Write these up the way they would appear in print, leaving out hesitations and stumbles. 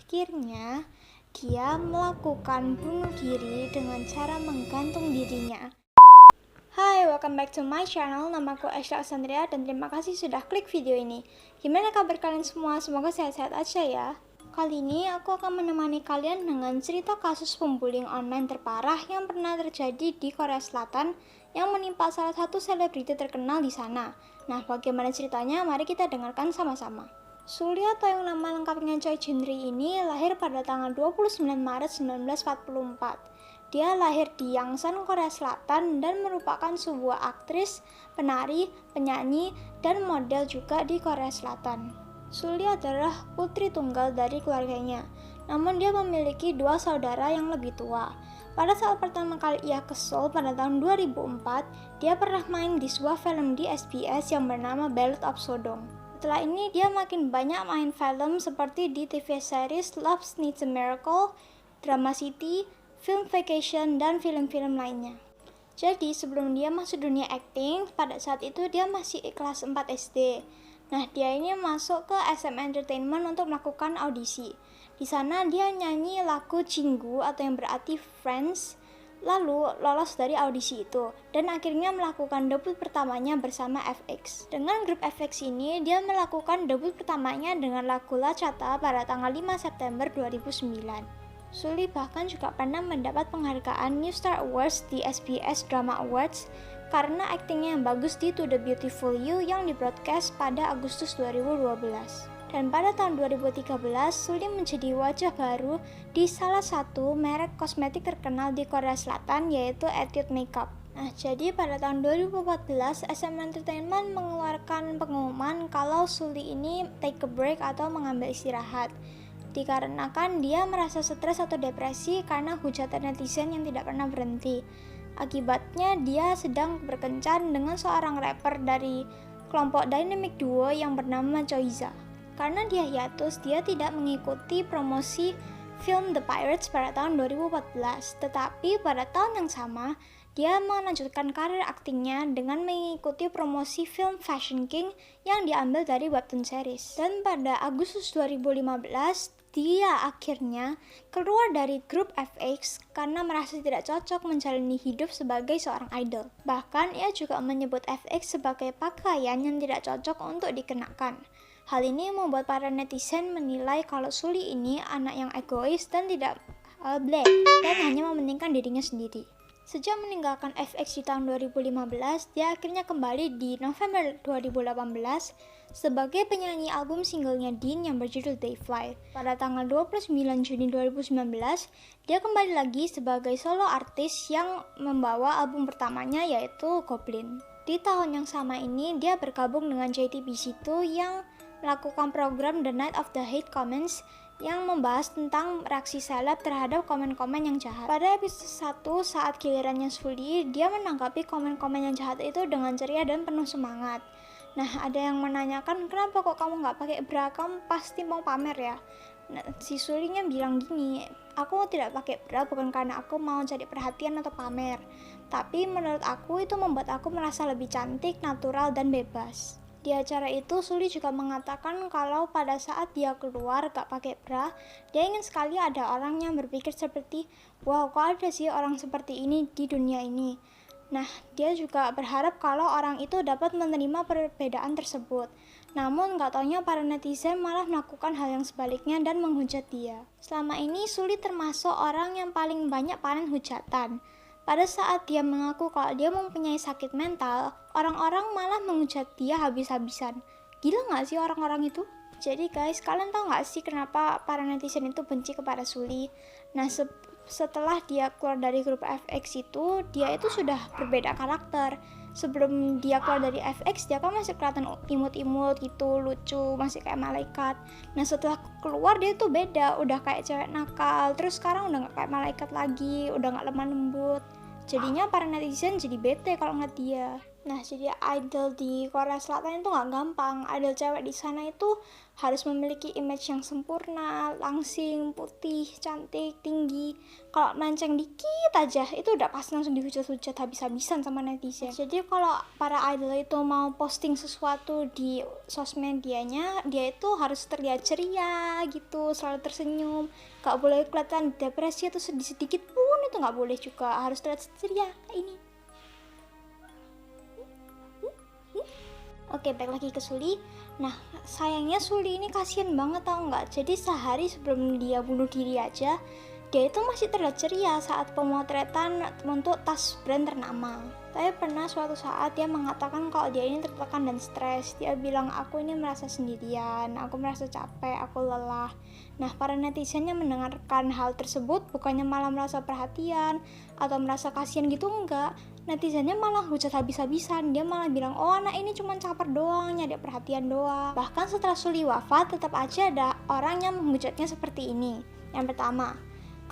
akhirnya dia melakukan bunuh diri dengan cara menggantung dirinya. Hai, welcome back to my channel. Namaku Aisha Sandria dan terima kasih sudah klik video ini. Gimana kabar kalian semua? Semoga sehat-sehat aja ya. Kali ini aku akan menemani kalian dengan cerita kasus pembullying online terparah yang pernah terjadi di Korea Selatan yang menimpa salah satu selebriti terkenal di sana. Nah, bagaimana ceritanya? Mari kita dengarkan sama-sama. Sully atau yang nama lengkapnya Choi Jin-ri ini lahir pada tanggal 29 Maret 1944. Dia lahir di Yangsan, Korea Selatan dan merupakan sebuah aktris, penari, penyanyi, dan model juga di Korea Selatan. Sully adalah putri tunggal dari keluarganya, namun dia memiliki dua saudara yang lebih tua. Pada saat pertama kali ia ke Seoul pada tahun 2004, dia pernah main di sebuah film di SBS yang bernama Ballad of Sodong. Setelah ini dia makin banyak main film seperti di TV series Love Needs a Miracle, Drama City, Film Vacation, dan film-film lainnya. Jadi sebelum dia masuk dunia acting, pada saat itu dia masih kelas 4 SD. Nah, dia ini masuk ke SM Entertainment untuk melakukan audisi. Di sana dia nyanyi lagu Jinggu atau yang berarti Friends, lalu lolos dari audisi itu dan akhirnya melakukan debut pertamanya bersama FX. Dengan grup FX ini, dia melakukan debut pertamanya dengan lagu La Chata pada tanggal 5 September 2009. Sully bahkan juga pernah mendapat penghargaan New Star Awards di SBS Drama Awards karena aktingnya yang bagus di To the Beautiful You yang di-broadcast pada Agustus 2012. Dan pada tahun 2013, Sully menjadi wajah baru di salah satu merek kosmetik terkenal di Korea Selatan yaitu Etude Makeup. Nah, jadi pada tahun 2014, SM Entertainment mengeluarkan pengumuman kalau Sully ini take a break atau mengambil istirahat. Dikarenakan dia merasa stres atau depresi karena hujatan netizen yang tidak pernah berhenti. Akibatnya dia sedang berkencan dengan seorang rapper dari kelompok dynamic duo yang bernama Choiza. Karena dia hiatus, dia tidak mengikuti promosi film The Pirates pada tahun 2014. Tetapi pada tahun yang sama, dia melanjutkan karir aktingnya dengan mengikuti promosi film Fashion King yang diambil dari webtoon series. Dan pada Agustus 2015, dia akhirnya keluar dari grup FX karena merasa tidak cocok menjalani hidup sebagai seorang idol. Bahkan ia juga menyebut FX sebagai pakaian yang tidak cocok untuk dikenakan. Hal ini membuat para netizen menilai kalau Sully ini anak yang egois dan tidak dan hanya mementingkan dirinya sendiri. Sejak meninggalkan FX di tahun 2015, dia akhirnya kembali di November 2018 sebagai penyanyi album singlenya Dean yang berjudul They Fly. Pada tanggal 29 Juni 2019, dia kembali lagi sebagai solo artis yang membawa album pertamanya yaitu Goblin. Di tahun yang sama ini, dia bergabung dengan JTBC2 yang melakukan program The Night of the Hate Comments yang membahas tentang reaksi seleb terhadap komen-komen yang jahat. Pada episode 1, saat gilirannya Sully, dia menanggapi komen-komen yang jahat itu dengan ceria dan penuh semangat. Nah, ada yang menanyakan, kenapa kok kamu nggak pakai bra? Kamu pasti mau pamer ya? Nah, si Sully-nya bilang gini, aku tidak pakai bra bukan karena aku mau cari perhatian atau pamer, tapi menurut aku itu membuat aku merasa lebih cantik, natural, dan bebas. Di acara itu, Sully juga mengatakan kalau pada saat dia keluar gak pakai bra, dia ingin sekali ada orang yang berpikir seperti, wow, kok ada sih orang seperti ini di dunia ini. Nah, dia juga berharap kalau orang itu dapat menerima perbedaan tersebut. Namun, gak taunya para netizen malah melakukan hal yang sebaliknya dan menghujat dia. Selama ini, Sully termasuk orang yang paling banyak panen hujatan. Pada saat dia mengaku kalau dia mempunyai sakit mental, orang-orang malah menghujat dia habis-habisan. Gila gak sih orang-orang itu? Jadi guys, kalian tahu gak sih kenapa para netizen itu benci kepada Sully? Nah, setelah dia keluar dari grup FX itu, dia itu sudah berbeda karakter. Sebelum dia keluar dari FX, dia kan masih kelihatan imut-imut gitu, lucu, masih kayak malaikat. Nah, setelah keluar dia tuh beda, udah kayak cewek nakal. Terus sekarang udah gak kayak malaikat lagi, udah gak lemah lembut. Jadinya para netizen jadi bete kalau ngeliat dia. Nah, jadi idol di Korea Selatan itu nggak gampang. Idol cewek di sana itu harus memiliki image yang sempurna, langsing, putih, cantik, tinggi. Kalau melenceng dikit aja, itu udah pasti langsung dihujat-hujat habis-habisan sama netizen. Jadi kalau para idol itu mau posting sesuatu di sosmed medianya, dia itu harus terlihat ceria gitu, selalu tersenyum. Gak boleh kelihatan depresi atau sedikit pun, itu nggak boleh juga. Harus terlihat ceria kayak ini. Oke, balik lagi ke Suli. Nah, sayangnya Suli ini kasihan banget tau nggak? Jadi sehari sebelum dia bunuh diri aja, dia itu masih terlihat ceria saat pemotretan untuk tas brand ternama. Tapi pernah suatu saat dia mengatakan kalau dia ini tertekan dan stres. Dia bilang, aku ini merasa sendirian, aku merasa capek, aku lelah. Nah, para netizen yang mendengarkan hal tersebut bukannya malah merasa perhatian atau merasa kasihan gitu, enggak. Netizennya malah hujat habis-habisan. Dia malah bilang, oh anak ini cuma caper doang, nyari perhatian doang. Bahkan setelah Suli wafat, tetap aja ada orang yang menghujatnya seperti ini. Yang pertama,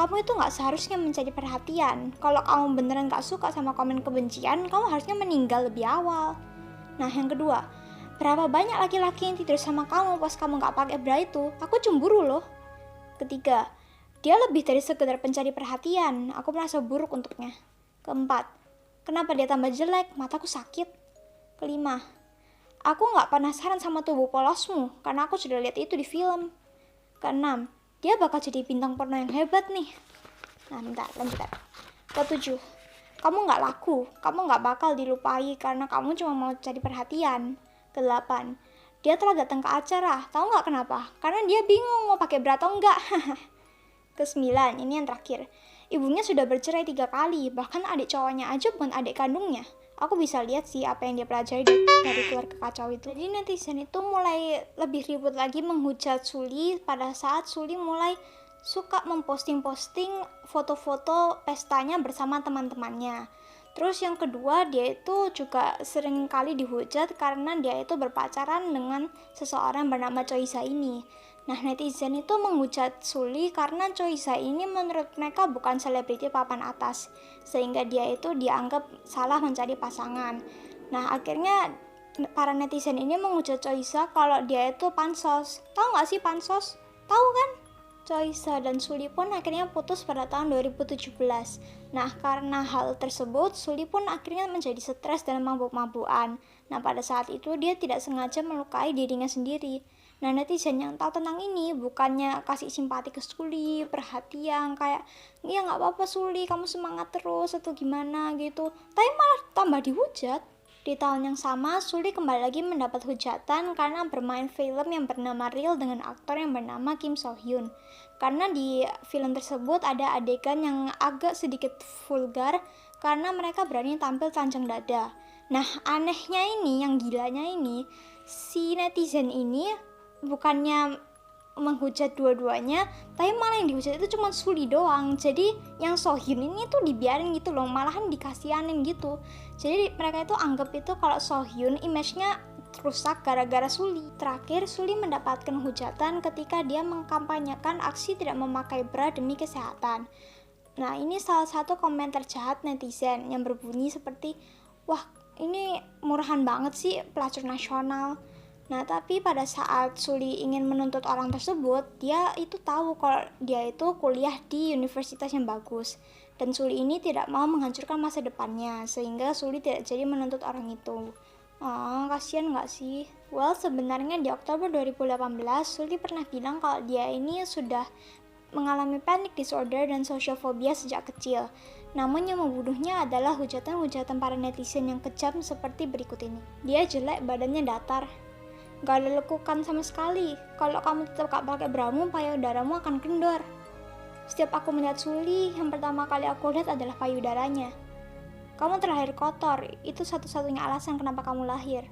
kamu itu gak seharusnya mencari perhatian. Kalau kamu beneran gak suka sama komen kebencian, kamu harusnya meninggal lebih awal. Nah, yang kedua, berapa banyak laki-laki yang tidur sama kamu pas kamu gak pakai bra itu? Aku cemburu loh. Ketiga, dia lebih dari sekedar pencari perhatian. Aku merasa buruk untuknya. Keempat, kenapa dia tambah jelek? Mataku sakit. Kelima, aku gak penasaran sama tubuh polosmu karena aku sudah lihat itu di film. Keenam, dia bakal jadi bintang porno yang hebat nih. Nah, bentar, lanjutkan. Ketujuh, kamu gak laku, kamu gak bakal dilupai karena kamu cuma mau cari perhatian. Kedelapan, dia telah datang ke acara, tahu gak kenapa? Karena dia bingung mau pakai bra atau enggak. Kesembilan, ini yang terakhir, ibunya sudah bercerai 3 kali, bahkan adik cowoknya aja bukan adik kandungnya. Aku bisa lihat sih apa yang dia pelajari dari keluarga kacau itu. Jadi netizen itu mulai lebih ribut lagi menghujat Suli pada saat Suli mulai suka memposting-posting foto-foto pestanya bersama teman-temannya. Terus yang kedua, dia itu juga sering kali dihujat karena dia itu berpacaran dengan seseorang bernama Choisa ini. Nah, netizen itu menghujat Suli karena Choisa ini menurut mereka bukan selebriti papan atas, sehingga dia itu dianggap salah mencari pasangan. Nah, akhirnya para netizen ini menghujat Choisa kalau dia itu pansos. Tahu nggak sih pansos? Tahu kan? Choisa dan Suli pun akhirnya putus pada tahun 2017. Nah, karena hal tersebut, Suli pun akhirnya menjadi stres dan mabuk-mabukan. Nah, pada saat itu dia tidak sengaja melukai dirinya sendiri. Nah, netizen yang tahu tentang ini bukannya kasih simpati ke Suli, perhatian, kayak, ya nggak apa-apa Suli, kamu semangat terus, atau gimana gitu. Tapi malah tambah dihujat. Di tahun yang sama, Suli kembali lagi mendapat hujatan karena bermain film yang bernama Real dengan aktor yang bernama Kim So Hyun. Karena di film tersebut ada adegan yang agak sedikit vulgar karena mereka berani tampil telanjang dada. Nah, anehnya ini, yang gilanya ini, si netizen ini bukannya menghujat dua-duanya, tapi malah yang dihujat itu cuma Suli doang. Jadi yang Sohyun ini tuh dibiarin gitu loh, malahan dikasihanin gitu. Jadi mereka itu anggap itu kalau Sohyun image-nya rusak gara-gara Suli. Terakhir, Suli mendapatkan hujatan ketika dia mengkampanyekan aksi tidak memakai bra demi kesehatan. Nah, ini salah satu komentar jahat netizen yang berbunyi seperti, wah ini murahan banget sih pelacur nasional. Nah, tapi pada saat Suli ingin menuntut orang tersebut, dia itu tahu kalau dia itu kuliah di universitas yang bagus. Dan Suli ini tidak mau menghancurkan masa depannya, sehingga Suli tidak jadi menuntut orang itu. Kasian nggak sih? Well, sebenarnya di Oktober 2018, Suli pernah bilang kalau dia ini sudah mengalami panic disorder dan social phobia sejak kecil. Namun yang membunuhnya adalah hujatan-hujatan para netizen yang kejam seperti berikut ini. Dia jelek, badannya datar. Gak ada lekukan sama sekali. Kalau kamu tetap gak pakai bramu, payudaramu akan kendor. Setiap aku melihat Suli, yang pertama kali aku lihat adalah payudaranya. Kamu terlahir kotor, itu satu-satunya alasan kenapa kamu lahir.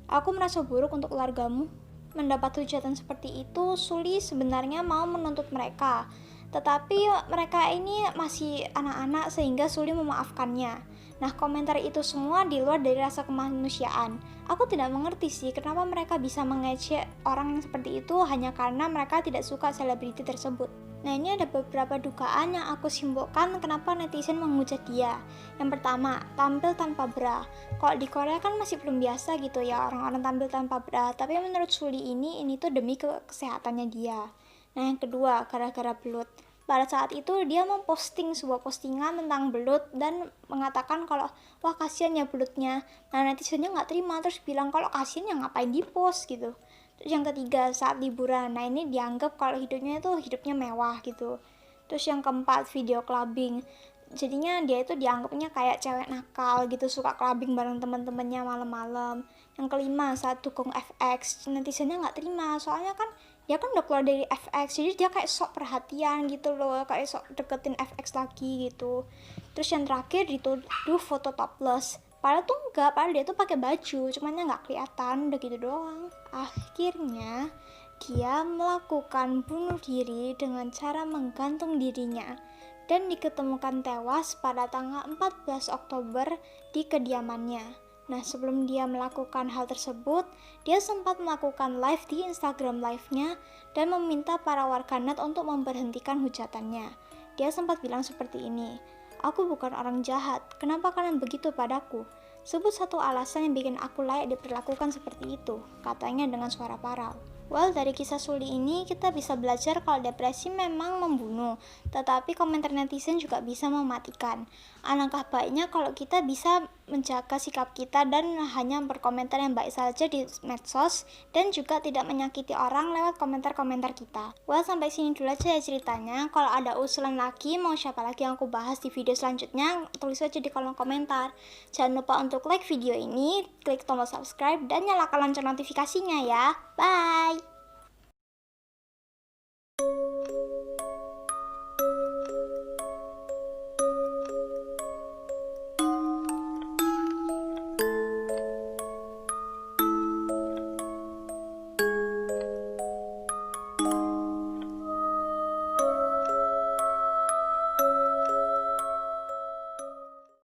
Aku merasa buruk untuk keluargamu. Mendapat hujatan seperti itu, Suli sebenarnya mau menuntut mereka. Tetapi mereka ini masih anak-anak sehingga Suli memaafkannya. Nah, komentar itu semua di luar dari rasa kemanusiaan. Aku tidak mengerti sih kenapa mereka bisa mengejek orang yang seperti itu hanya karena mereka tidak suka selebriti tersebut. Nah, ini ada beberapa dugaan yang aku simpulkan kenapa netizen menghujat dia. Yang pertama, tampil tanpa bra. Kalau di Korea kan masih belum biasa gitu ya orang-orang tampil tanpa bra, tapi menurut Suli ini tuh demi kesehatannya dia. Nah, yang kedua, gara-gara belut. Pada saat itu dia memposting sebuah postingan tentang belut dan mengatakan kalau wah kasihan ya belutnya. Nah, netizennya nggak terima terus bilang kalau kasihan ya ngapain di post gitu. Terus yang ketiga, saat liburan. Nah, ini dianggap kalau hidupnya mewah gitu. Terus yang keempat, video clubbing. Jadinya dia itu dianggapnya kayak cewek nakal gitu, suka clubbing bareng teman-temannya malam-malam. Yang kelima, saat dukung FX, netizennya nggak terima soalnya kan dia kan udah keluar dari FX, jadi dia kayak sok perhatian gitu loh, kayak sok deketin FX lagi gitu. Terus yang terakhir dituduh foto topless, padahal tuh enggak, padahal dia tuh pakai baju, cuman nggak kelihatan, udah gitu doang. Akhirnya dia melakukan bunuh diri dengan cara menggantung dirinya dan diketemukan tewas pada tanggal 14 Oktober di kediamannya. Nah, sebelum dia melakukan hal tersebut, dia sempat melakukan live di Instagram live-nya dan meminta para warganet untuk memberhentikan hujatannya. Dia sempat bilang seperti ini, "Aku bukan orang jahat, kenapa kalian begitu padaku? Sebut satu alasan yang bikin aku layak diperlakukan seperti itu," katanya dengan suara parau. Well, dari kisah Suli ini kita bisa belajar kalau depresi memang membunuh, tetapi komentar netizen juga bisa mematikan. Alangkah baiknya kalau kita bisa menjaga sikap kita dan hanya berkomentar yang baik saja di medsos dan juga tidak menyakiti orang lewat komentar-komentar kita. Well, sampai sini dulu aja ya ceritanya. Kalau ada usulan lagi, mau siapa lagi yang aku bahas di video selanjutnya, tulis aja di kolom komentar. Jangan lupa untuk like video ini, klik tombol subscribe, dan nyalakan lonceng notifikasinya ya. Bye!